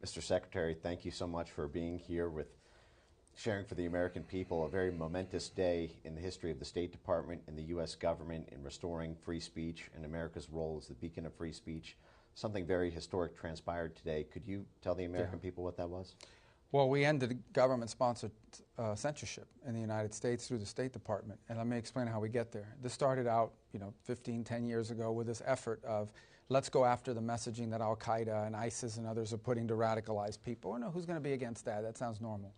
Mr. Secretary, thank you so much for being here with sharing for the American people a very momentous day in the history of the State Department and the U.S. government in restoring free speech and America's role as the beacon of free speech. Something very historic transpired today. Could you tell the American people what that was? Well, we ended government-sponsored censorship in the United States through the State Department, and let me explain how we get there. This started out, 10 years ago with this effort of let's go after the messaging that Al-Qaeda and ISIS and others are putting to radicalize people. Oh, no, who's going to be against that? That sounds normal.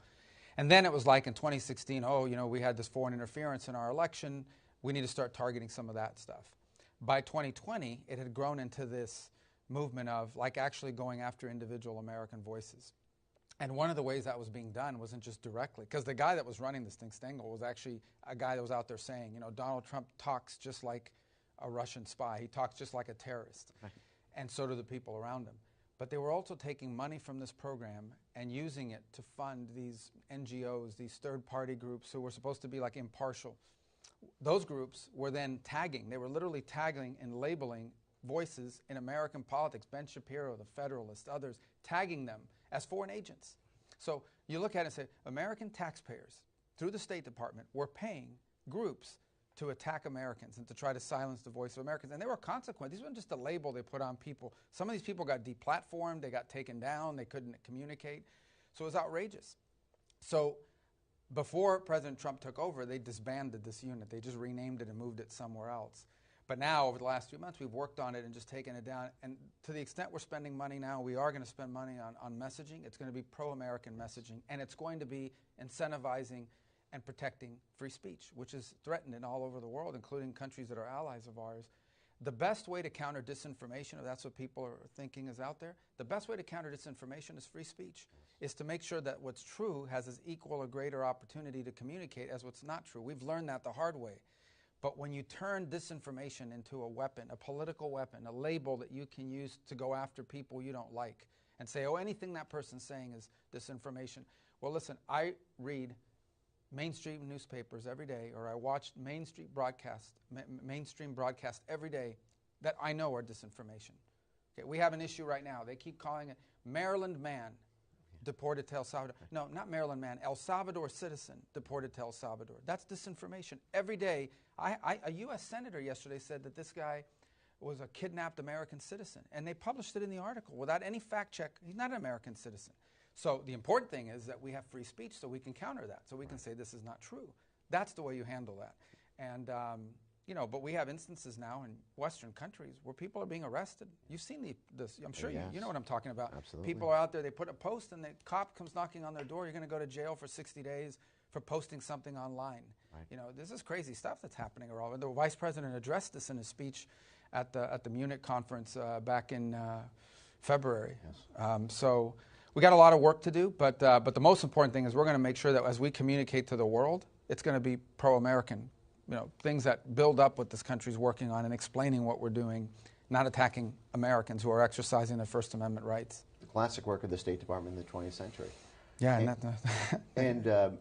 And then it was like in 2016, we had this foreign interference in our election. We need to start targeting some of that stuff. By 2020, it had grown into this movement of like actually going after individual American voices. And one of the ways that was being done wasn't just directly, because the guy that was running this thing, Stengel, was actually a guy that was out there saying, Donald Trump talks just like a Russian spy. He talks just like a terrorist. Right. And so do the people around him. But they were also taking money from this program and using it to fund these NGOs, these third-party groups who were supposed to be like impartial. Those groups were then tagging. They were literally tagging and labeling voices in American politics, Ben Shapiro, the Federalist, others, tagging them as foreign agents. So you look at it and say, American taxpayers, through the State Department, were paying groups to attack Americans and to try to silence the voice of Americans. And there were consequences. These weren't just a label they put on people. Some of these people got deplatformed, they got taken down, they couldn't communicate. So it was outrageous. So before President Trump took over, they disbanded this unit. They just renamed it and moved it somewhere else. But now, over the last few months, we've worked on it and just taken it down. And to the extent we're spending money now, we are going to spend money on messaging. It's going to be pro-American messaging, and it's going to be incentivizing and protecting free speech, which is threatened in all over the world, including countries that are allies of ours. The best way to counter disinformation, if that's what people are thinking is out there, the best way to counter disinformation is free speech, is to make sure that what's true has as equal or greater opportunity to communicate as what's not true. We've learned that the hard way. But when you turn disinformation into a weapon, a political weapon, a label that you can use to go after people you don't like and say, oh, anything that person's saying is disinformation. Well, listen, I read mainstream newspapers every day, or I watch mainstream broadcast every day that I know are disinformation. Okay, we have an issue right now. They keep calling it Maryland man deported to El Salvador. No, not Maryland man, El Salvador citizen deported to El Salvador. That's disinformation. Every day, a U.S. senator yesterday said that this guy was a kidnapped American citizen, and they published it in the article without any fact check. He's not an American citizen. So the important thing is that we have free speech so we can counter that, so we can say this is not true. That's the way you handle that. And, but we have instances now in Western countries where people are being arrested. You've seen this. I'm sure you know what I'm talking about. Absolutely. People are out there, they put a post and the cop comes knocking on their door. You're going to go to jail for 60 days for posting something online. Right. This is crazy stuff that's happening around. The vice president addressed this in his speech at the Munich conference back in February. Yes. So we got a lot of work to do, but the most important thing is we're going to make sure that as we communicate to the world, it's going to be pro-American. Things that build up what this country's working on and explaining what we're doing, not attacking Americans who are exercising their First Amendment rights. The classic work of the State Department in the 20th century. Yeah, and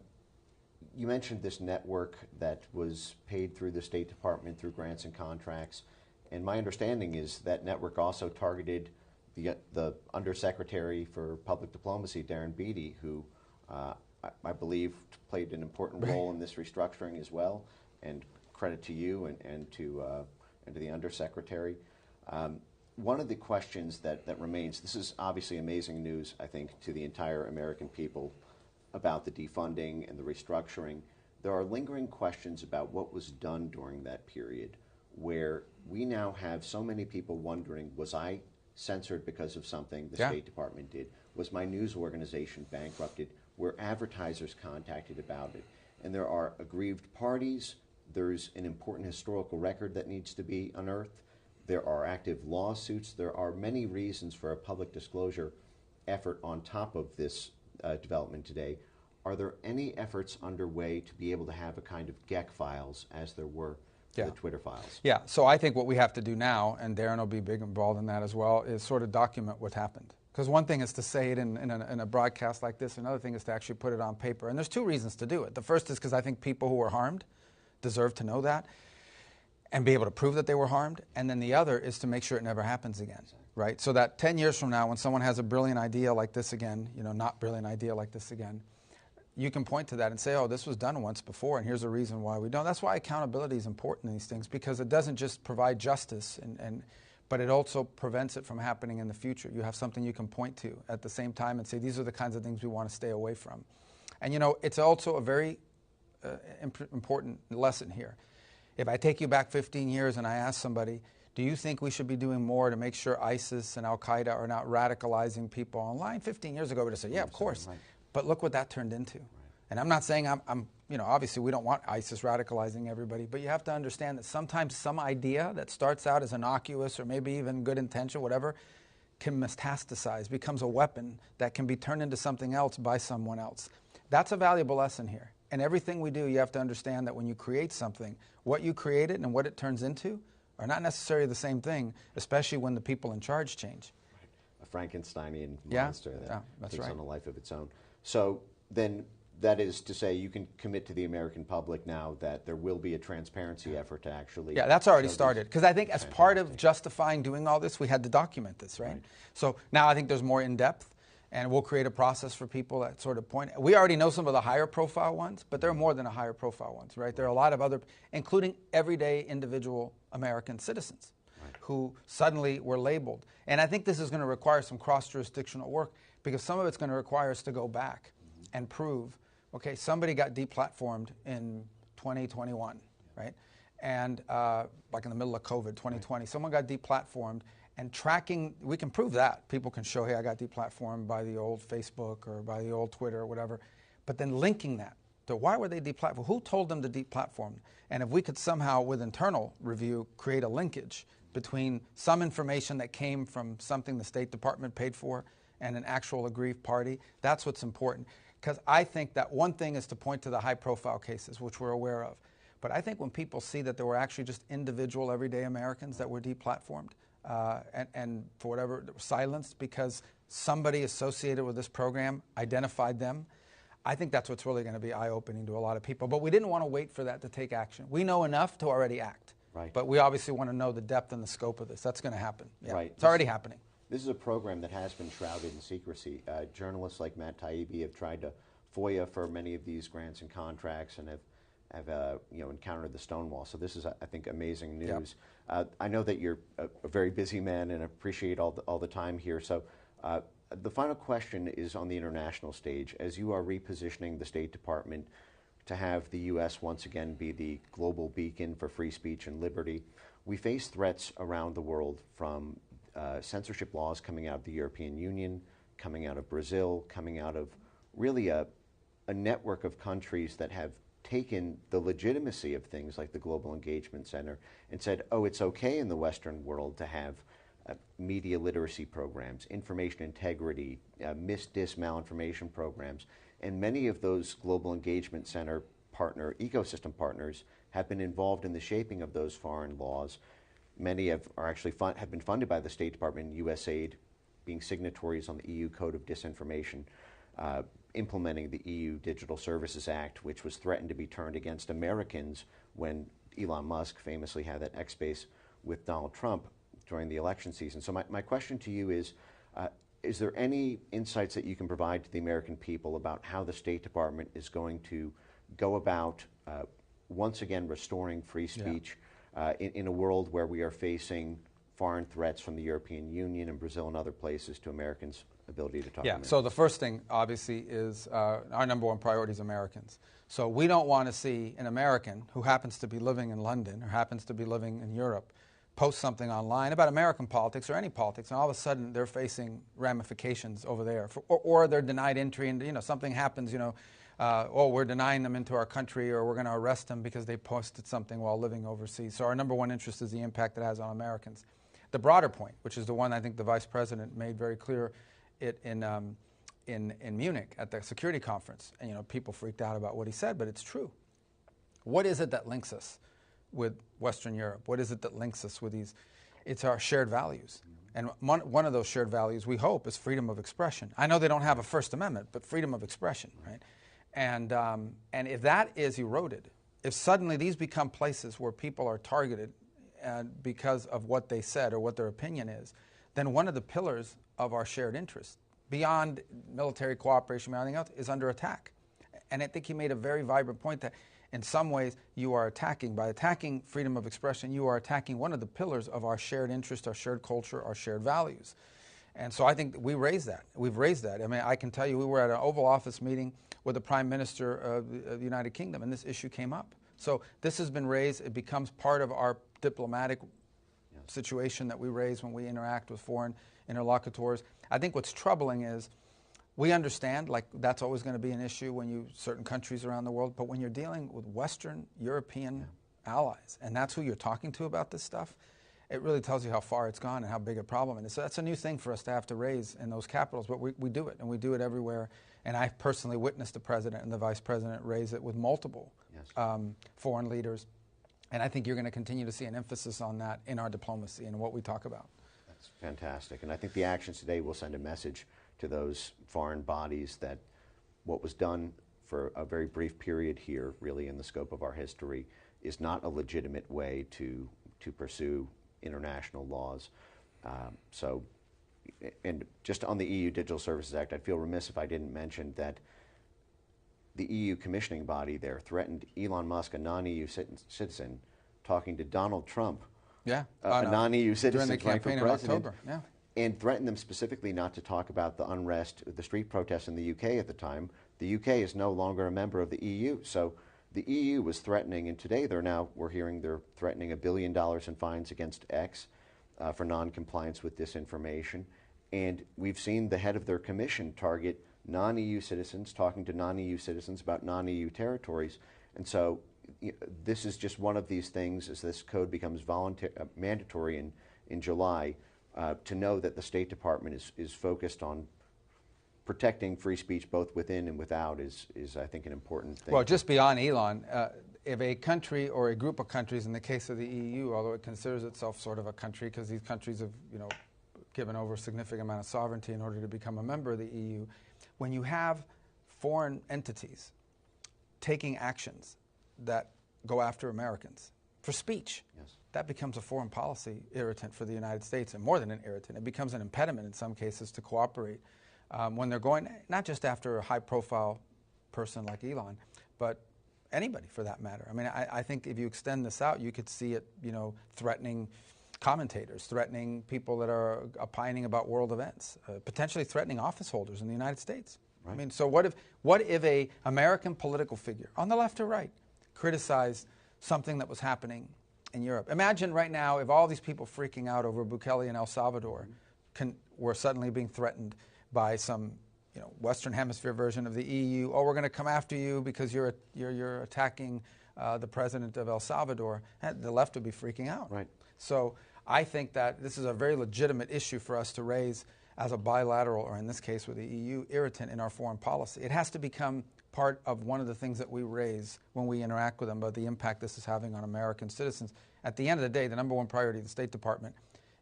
you mentioned this network that was paid through the State Department through grants and contracts, and my understanding is that network also targeted the Undersecretary for Public Diplomacy, Darren Beattie, who I believe played an important role in this restructuring as well. And credit to you and to the Undersecretary. One of the questions that remains, this is obviously amazing news, I think, to the entire American people about the defunding and the restructuring. There are lingering questions about what was done during that period, where we now have so many people wondering, was I censored because of something the State Department did? Was my news organization bankrupted? Were advertisers contacted about it? And there are aggrieved parties. There's an important historical record that needs to be unearthed. There are active lawsuits. There are many reasons for a public disclosure effort on top of this development today. Are there any efforts underway to be able to have a kind of GEC files as there were for the Twitter files? Yeah, so I think what we have to do now, and Darren will be big involved in that as well, is sort of document what happened. Because one thing is to say it in a broadcast like this, another thing is to actually put it on paper. And there's two reasons to do it. The first is because I think people who were harmed deserve to know that and be able to prove that they were harmed. And then the other is to make sure it never happens again. right? So that 10 years from now, when someone has a brilliant idea like this again, not brilliant idea like this again, you can point to that and say, oh, this was done once before, and here's a reason why we don't. That's why accountability is important in these things, because it doesn't just provide justice, but it also prevents it from happening in the future. You have something you can point to at the same time and say, these are the kinds of things we want to stay away from. And it's also a very important lesson here. If I take you back 15 years and I ask somebody, do you think we should be doing more to make sure ISIS and Al-Qaeda are not radicalizing people online? 15 years ago, we would have said, yeah, of course. Right. But look what that turned into. Right. And I'm not saying obviously we don't want ISIS radicalizing everybody, but you have to understand that sometimes some idea that starts out as innocuous or maybe even good intention, whatever, can metastasize, becomes a weapon that can be turned into something else by someone else. That's a valuable lesson here. And everything we do, you have to understand that when you create something, what you created and what it turns into are not necessarily the same thing, especially when the people in charge change. Right. A Frankensteinian monster that takes right. on a life of its own. So then that is to say you can commit to the American public now that there will be a transparency effort to actually... Yeah, that's already started. Because I think as part of justifying doing all this, we had to document this, right? So now I think there's more in-depth, and we'll create a process for people that sort of point. We already know some of the higher profile ones, but there are more than the higher profile ones, right? There are a lot of other, including everyday individual American citizens who suddenly were labeled. And I think this is going to require some cross-jurisdictional work, because some of it's going to require us to go back and prove, okay, somebody got deplatformed in 2021, right? And like in the middle of COVID, 2020, someone got deplatformed, and tracking, we can prove that. People can show, hey, I got deplatformed by the old Facebook or by the old Twitter or whatever. But then linking that to why were they deplatformed? Who told them to deplatform? And if we could somehow, with internal review, create a linkage between some information that came from something the State Department paid for and an actual aggrieved party, that's what's important. Because I think that one thing is to point to the high-profile cases, which we're aware of. But I think when people see that there were actually just individual, everyday Americans that were deplatformed, and for whatever, silenced because somebody associated with this program identified them, I think that's what's really going to be eye-opening to a lot of people. But we didn't want to wait for that to take action. We know enough to already act. Right. But we obviously want to know the depth and the scope of this. That's going to happen. Yeah. Right. It's already happening. This is a program that has been shrouded in secrecy. Journalists like Matt Taibbi have tried to FOIA for many of these grants and contracts and have encountered the stonewall. So this is, I think, amazing news. Yep. I know that you're a very busy man and appreciate all the time here. So the final question is on the international stage. As you are repositioning the State Department to have the U.S. once again be the global beacon for free speech and liberty, we face threats around the world from censorship laws coming out of the European Union, coming out of Brazil, coming out of really a network of countries that have taken the legitimacy of things like the Global Engagement Center and said, oh, it's okay in the Western world to have media literacy programs, information integrity, mis-dis malinformation programs. And many of those Global Engagement Center ecosystem partners have been involved in the shaping of those foreign laws. Many have been funded by the State Department and USAID, being signatories on the EU Code of Disinformation, implementing the EU Digital Services Act, which was threatened to be turned against Americans when Elon Musk famously had that X-Space with Donald Trump during the election season. So my question to you is there any insights that you can provide to the American people about how the State Department is going to go about once again restoring free speech in a world where we are facing foreign threats from the European Union and Brazil and other places to Americans' ability to talk to Americans? So the first thing, obviously, is our number one priority is Americans. So we don't want to see an American who happens to be living in London or happens to be living in Europe post something online about American politics or any politics, and all of a sudden they're facing ramifications over there, or they're denied entry, and something happens, we're denying them into our country, or we're going to arrest them because they posted something while living overseas. So our number one interest is the impact it has on Americans. The broader point, which is the one I think the Vice President made very clear in Munich at the security conference, and people freaked out about what he said, but it's true. What is it that links us with Western Europe? What is it that links us with these? It's our shared values. And one of those shared values, we hope, is freedom of expression. I know they don't have a First Amendment, but freedom of expression, right? And if that is eroded, if suddenly these become places where people are targeted because of what they said or what their opinion is, then one of the pillars of our shared interest, beyond military cooperation, beyond anything else, is under attack. And I think he made a very vibrant point that in some ways you are attacking, by attacking freedom of expression, you are attacking one of the pillars of our shared interest, our shared culture, our shared values. And so I think we raised that. We've raised that. I mean, I can tell you we were at an Oval Office meeting with the Prime Minister of the United Kingdom, and this issue came up. So this has been raised. It becomes part of our diplomatic situation that we raise when we interact with foreign interlocutors. I think what's troubling is we understand, like, that's always going to be an issue when you, certain countries around the world, but when you're dealing with Western European allies, and that's who you're talking to about this stuff, it really tells you how far it's gone and how big a problem it is. So that's a new thing for us to have to raise in those capitals, but we do it, and we do it everywhere. And I personally witnessed the President and the Vice President raise it with multiple foreign leaders. And I think you're going to continue to see an emphasis on that in our diplomacy and what we talk about. That's fantastic. And I think the actions today will send a message to those foreign bodies that what was done for a very brief period here, really in the scope of our history, is not a legitimate way to pursue international laws. And just on the EU Digital Services Act, I'd feel remiss if I didn't mention that the EU commissioning body there threatened Elon Musk, a non-EU citizen, talking to Donald Trump, a non-EU citizen during the campaign in October, and threatened them specifically not to talk about the unrest, the street protests in the UK at the time. The UK is no longer a member of the EU, so the EU was threatening, and today we're hearing they're threatening $1 billion in fines against X for non-compliance with disinformation. And we've seen the head of their commission target non-EU citizens talking to non-EU citizens about non-EU territories. And so this is just one of these things, as this code becomes mandatory in July, to know that the State Department is focused on protecting free speech both within and without is I think, an important thing. Well, just beyond Elon, if a country or a group of countries, in the case of the EU, although it considers itself sort of a country because these countries have, given over a significant amount of sovereignty in order to become a member of the EU, when you have foreign entities taking actions that go after Americans for speech, that becomes a foreign policy irritant for the United States, and more than an irritant. It becomes an impediment in some cases to cooperate when they're going not just after a high-profile person like Elon, but anybody for that matter. I mean, I think if you extend this out, you could see it, threatening commentators, threatening people that are opining about world events, potentially threatening office holders in the United States. Right. I mean, so what if a American political figure, on the left or right, criticized something that was happening in Europe? Imagine right now if all these people freaking out over Bukele in El Salvador were suddenly being threatened by some Western Hemisphere version of the EU. Oh, we're going to come after you because you're attacking the president of El Salvador. The left would be freaking out. Right. So I think that this is a very legitimate issue for us to raise as a bilateral, or in this case with the EU, irritant in our foreign policy. It has to become part of one of the things that we raise when we interact with them about the impact this is having on American citizens. At the end of the day, the number one priority of the State Department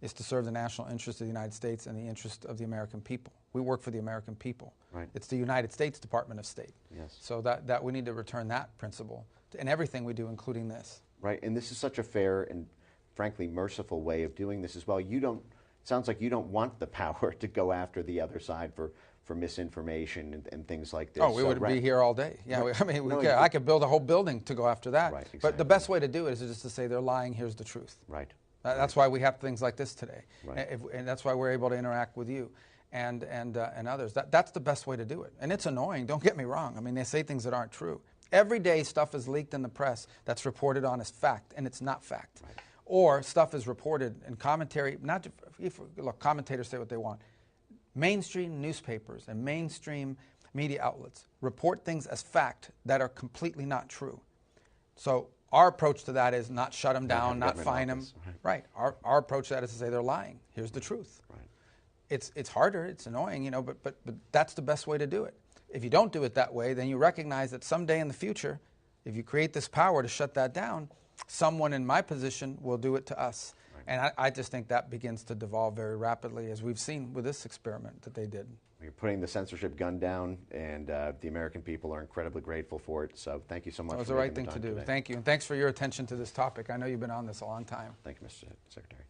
is to serve the national interest of the United States and the interest of the American people. We work for the American people. Right. It's the United States Department of State. Yes. So that we need to return that principle in everything we do, including this. Right, and this is such a fair and frankly merciful way of doing this as well. Sounds like you don't want the power to go after the other side for misinformation and things like this. Oh, we would be here all day. Yeah, Right. I could build a whole building to go after that. Right, exactly. But the best way to do it is just to say they're lying, here's the truth. Right. That's why we have things like this today. Right. And that's why we're able to interact with you and others. That's the best way to do it. And it's annoying, don't get me wrong. I mean, they say things that aren't true. Every day stuff is leaked in the press that's reported on as fact, and it's not fact. Right. Or stuff is reported in commentary. Look, commentators say what they want. Mainstream newspapers and mainstream media outlets report things as fact that are completely not true. So our approach to that is not shut them down, not fine them. Right. Our approach to that is to say they're lying. Here's the truth. Right. It's harder. It's annoying, but that's the best way to do it. If you don't do it that way, then you recognize that someday in the future, if you create this power to shut that down, someone in my position will do it to us. Right. And I just think that begins to devolve very rapidly, as we've seen with this experiment that they did. You're putting the censorship gun down, and the American people are incredibly grateful for it. So thank you so much. It was the right thing to do. Today. Thank you. And thanks for your attention to this topic. I know you've been on this a long time. Thank you, Mr. Secretary.